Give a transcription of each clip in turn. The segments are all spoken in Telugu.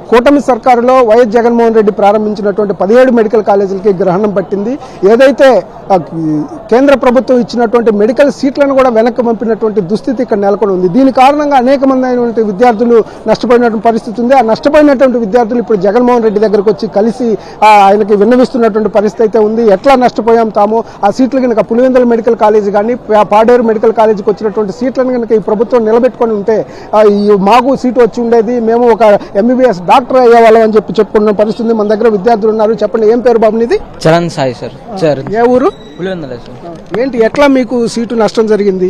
కూటమి సర్కారులో వైఎస్ జగన్మోహన్ రెడ్డి ప్రారంభించినటువంటి 17 మెడికల్ కాలేజీలకి గ్రహణం పట్టింది. ఏదైతే కేంద్ర ప్రభుత్వం ఇచ్చినటువంటి మెడికల్ సీట్లను కూడా వెనక్కి పంపినటువంటి దుస్థితి ఇక్కడ నెలకొని ఉంది. దీని కారణంగా అనేక మంది అయినటువంటి విద్యార్థులు నష్టపోయినటువంటి పరిస్థితి ఉంది. ఆ నష్టపోయినటువంటి విద్యార్థులు ఇప్పుడు జగన్మోహన్ రెడ్డి దగ్గరకు వచ్చి కలిసి ఆయనకి విన్నవిస్తున్నటువంటి పరిస్థితి అయితే ఉంది. ఎట్లా నష్టపోయాం తాము, ఆ సీట్లు కనుక పులివెందుల మెడికల్ కాలేజీ కానీ పాడేరు మెడికల్ కాలేజీకి వచ్చినటువంటి సీట్లను కనుక ఈ ప్రభుత్వం నిలబెట్టుకొని ఉంటే మాకు సీటు వచ్చి ఉండేది, మేము ఒక MBBS డాక్టర్ అయ్యేవాళ్ళం అని చెప్పుకున్న పరిస్థితి. మన దగ్గర విద్యార్థులు ఉన్నారు. చెప్పండి, ఏం పేరు బాబు నీది? చరణ్ సాయి సార్. ఏ ఊరు? పులివెందుల సార్. ఏంటి, ఎట్లా మీకు సీటు నష్టం జరిగింది?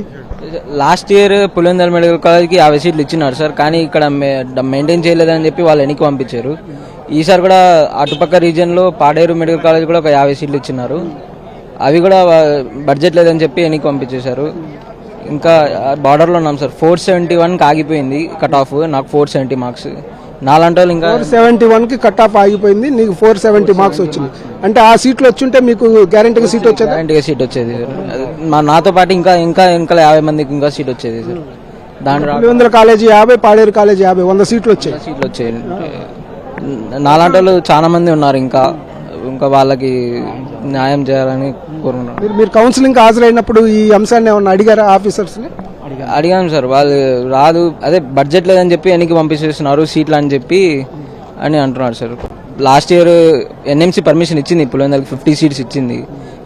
లాస్ట్ ఇయర్ పులివెందుల మెడికల్ కాలేజ్కి 50 సీట్లు ఇచ్చినారు సార్, కానీ ఇక్కడ మెయింటైన్ చేయలేదని చెప్పి వాళ్ళు వెనక్కి పంపించారు. ఈసారి కూడా అటుపక్క రీజియన్లో పాడేరు మెడికల్ కాలేజ్ కూడా ఒక 50 సీట్లు ఇచ్చినారు. అవి కూడా బడ్జెట్ లేదని చెప్పి వెనక్కి పంపించేశారు. ఇంకా బార్డర్లో ఉన్నాం సార్. 471కి ఆగిపోయింది కట్ ఆఫ్. నాకు 470 మార్క్స్. నాలంటి వాళ్ళు ఇంకా 471కి కట్ ఆఫ్ ఆగిపోయింది, నీకు 470 మార్క్స్ వచ్చింది. అంటే ఆ సీట్లు వచ్చుంటే మీకు గ్యారెంటీగా సీట్ వచ్చేది? గ్యారెంటీగా సీట్ వచ్చేది సార్. నాతో పాటు ఇంకా 50 మందికి ఇంకా సీట్ వచ్చేది సార్. దాంట్లో పులివెందుల కాలేజీ 50, పాడేరు కాలేజీ 50, 100 సీట్లు వచ్చాయి. నాలాంటి వాళ్ళు చాలా మంది ఉన్నారు. ఇంకా వాళ్ళకి న్యాయం చేయాలని కోరుకున్నారు. మీరు కౌన్సిలింగ్ హాజరైనప్పుడు ఈ అంశాన్ని ఏమన్నా అడిగారా ఆఫీసర్స్ ని? అడిగాను సార్. వాళ్ళు రాదు, అదే బడ్జెట్ లేదని చెప్పి వెనక్కి పంపించేస్తున్నారు సీట్లు అని చెప్పి అని అంటున్నారు sir. Last year NMC permission ఇచ్చింది, పులివెందులకి 50 సీట్స్ ఇచ్చింది,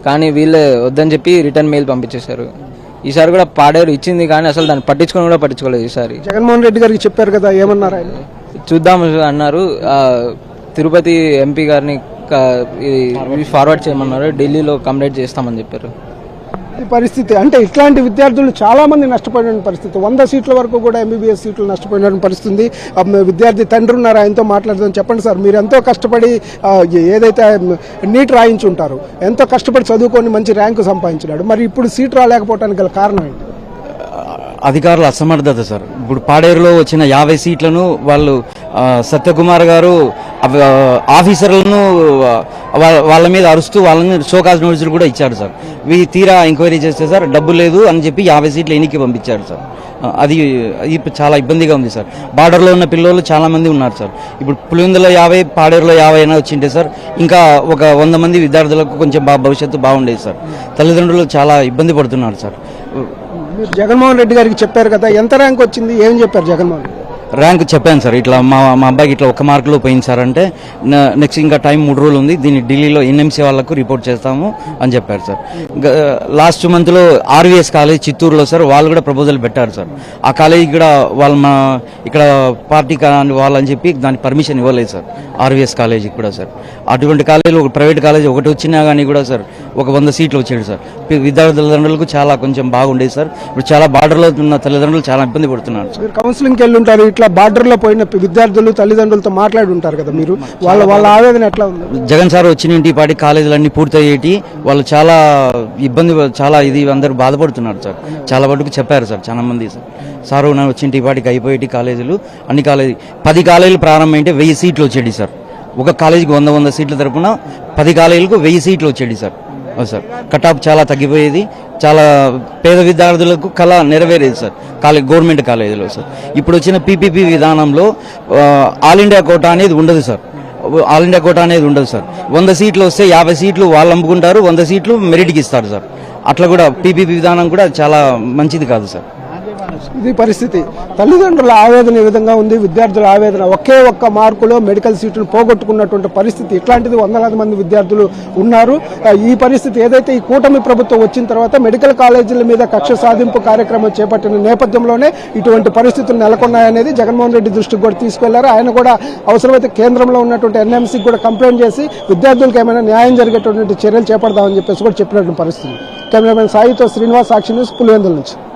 కానీ వీళ్ళే వద్దని చెప్పి రిటర్న్ మెయిల్ పంపించేశారు. ఈసారి కూడా పాడేరు ఇచ్చింది, కానీ అసలు దాన్ని పట్టించుకోలేదు. ఈసారి జగన్మోహన్ రెడ్డి గారికి చెప్పారు కదా, ఏమన్నారు ఆయన? చూద్దాం అన్నారు. తిరుపతి MP గారిని ఫార్వర్డ్ చేయమన్నారు. ఢిల్లీలో కంప్లైంట్ చేస్తామని చెప్పారు. ఈ పరిస్థితి అంటే ఇట్లాంటి విద్యార్థులు చాలా మంది నష్టపోయిన పరిస్థితి. 100 సీట్ల వరకు కూడా MBBS సీట్లు నష్టపోయిన పరిస్థితి. విద్యార్థి తండ్రి ఉన్నారు, ఆయనతో మాట్లాడదాం. చెప్పండి సార్, మీరు ఎంతో కష్టపడి ఏదైతే నీట్ రాయించుంటారు, ఎంతో కష్టపడి చదువుకొని మంచి ర్యాంకు సంపాదించినాడు, మరి ఇప్పుడు సీట్ రాలేకపోవడానికి గల కారణం ఏంటి? అధికారుల అసమర్థత సార్. ఇప్పుడు పాడేరులో వచ్చిన 50 సీట్లను వాళ్ళు సత్యకుమార్ గారు ఆఫీసర్లను వాళ్ళ మీద అరుస్తూ వాళ్ళని షోకాజ్ నోటీసులు కూడా ఇచ్చారు సార్. తీరా ఎంక్వైరీ చేస్తే సార్ డబ్బు లేదు అని చెప్పి 50 సీట్లు ఎన్నిక పంపించారు సార్. అది చాలా ఇబ్బందిగా ఉంది సార్. బార్డర్లో ఉన్న పిల్లలు చాలా మంది ఉన్నారు సార్. ఇప్పుడు పులివెందులో 50, పాడేరులో 50 అయినా వచ్చింటే సార్ ఇంకా ఒక 100 మంది విద్యార్థులకు కొంచెం భవిష్యత్తు బాగుండేది సార్. తల్లిదండ్రులు చాలా ఇబ్బంది పడుతున్నారు సార్. మీరు జగన్మోహన్ రెడ్డి గారికి చెప్పారు కదా, ఎంత ర్యాంక్ వచ్చింది, ఏం చెప్పారు జగన్మోహన్ రెడ్డి? ర్యాంక్ చెప్పాను సార్, ఇట్లా మా అబ్బాయికి ఇట్లా 1 మార్కులో పోయింది సార్ అంటే, నెక్స్ట్ ఇంకా టైం 3 రోజులు ఉంది, దీన్ని ఢిల్లీలో NMC వాళ్ళకు రిపోర్ట్ చేస్తాము అని చెప్పారు సార్. లాస్ట్ మంత్లో RVS కాలేజ్ చిత్తూరులో సార్ వాళ్ళు కూడా ప్రపోజల్ పెట్టారు సార్. ఆ కాలేజీ కూడా వాళ్ళు ఇక్కడ పార్టీ వాళ్ళని చెప్పి దానికి పర్మిషన్ ఇవ్వలేదు సార్. RVS కాలేజీకి కూడా సార్. అటువంటి కాలేజీలో ఒక ప్రైవేట్ కాలేజీ ఒకటి వచ్చినా కానీ కూడా సార్ ఒక 100 సీట్లు వచ్చాడు సార్. విద్యార్థుల తల్లిదండ్రులకు చాలా కొంచెం బాగుండేది సార్. ఇప్పుడు చాలా బార్డర్లో ఉన్న తల్లిదండ్రులు చాలా ఇబ్బంది పడుతున్నారు సార్. కౌన్సిలింగ్కి వెళ్ళి ఉంటారు, ఇట్లా బార్డర్ లో పోయిన విద్యార్థులు తల్లిదండ్రులతో మాట్లాడి ఉంటారు కదా, మీరు వాళ్ళ ఆవేదన ఎట్లా ఉంది? జగన్ సార్ వచ్చిన పాటి కాలేజీలన్నీ పూర్తయ్యేటి, వాళ్ళు చాలా ఇబ్బంది, చాలా అందరూ బాధపడుతున్నారు సార్. చాలా మటుకు చెప్పారు సార్ చాలా మంది సార్ వచ్చిన పాటికి అయిపోయేటి కాలేజీలు అన్ని 10 కాలేజీలు ప్రారంభమైంటే 1000 సీట్లు వచ్చేది సార్. ఒక కాలేజీకి 100 సీట్ల తరపున 10 కాలేజీలకు 1000 సీట్లు వచ్చేది సార్. సార్ కట్ ఆఫ్ చాలా తగ్గిపోయేది, చాలా పేద విద్యార్థులకు కళ నెరవేరేది సార్ గవర్నమెంట్ కాలేజీలో సార్. ఇప్పుడు వచ్చిన PPP విధానంలో ఆల్ ఇండియా కోటా అనేది ఉండదు సార్. 100 సీట్లు వస్తే 50 సీట్లు వాళ్ళు అమ్ముకుంటారు, 100 సీట్లు మెరిట్కి ఇస్తారు సార్. అట్లా కూడా PPP విధానం కూడా చాలా మంచిది కాదు సార్. ఇది పరిస్థితి. తల్లిదండ్రుల ఆవేదన ఈ విధంగా ఉంది, విద్యార్థుల ఆవేదన. ఒక్క మార్కులో మెడికల్ సీటును పోగొట్టుకున్నటువంటి పరిస్థితి. ఇట్లాంటిది 100 మంది విద్యార్థులు ఉన్నారు. ఈ పరిస్థితి ఏదైతే ఈ కూటమి ప్రభుత్వం వచ్చిన తర్వాత మెడికల్ కాలేజీల మీద కక్ష సాధింపు కార్యక్రమం చేపట్టిన నేపథ్యంలోనే ఇటువంటి పరిస్థితులు నెలకొన్నాయనేది జగన్మోహన్ రెడ్డి దృష్టికి కూడా తీసుకెళ్లారు. ఆయన కూడా అవసరమైతే కేంద్రంలో ఉన్నటువంటి NMCకి కూడా కంప్లైంట్ చేసి విద్యార్థులకు ఏమైనా న్యాయం జరిగేటువంటి చర్యలు చేపడదామని చెప్పేసి కూడా చెప్పినటువంటి పరిస్థితి. కెమెరామెన్ సాయితో శ్రీనివాస్, సాక్షి న్యూస్, పులివెందుల నుంచి.